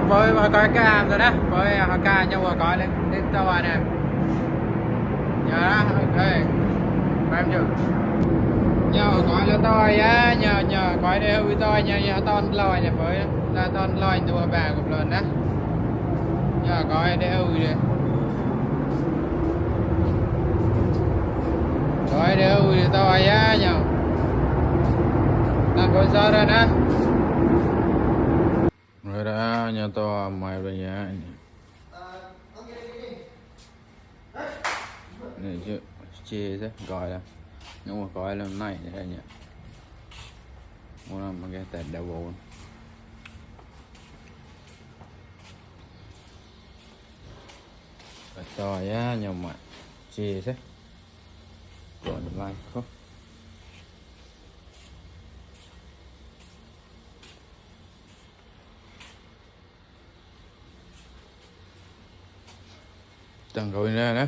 với coi cái am rồi đó với họ ca nhau và coi lên đến tàu nè nhớ đó ok em chưa nhớ coi là tôi á nhớ coi đây hơi tôi nhớ toàn lòi nè với là toàn lòi đùa bà của lần đó nhớ coi đây hơi đi coi đây hơi tôi á nhớ là coi sao rồi nè rồi đó nhớ tôi mày bây giờ này chứ chê thế gọi là nhưng mà coi là này đây nhỉ muốn làm cái tẹt đầu bộ rồi á nhưng mà chê thế còn lại không chẳng gọi ra đó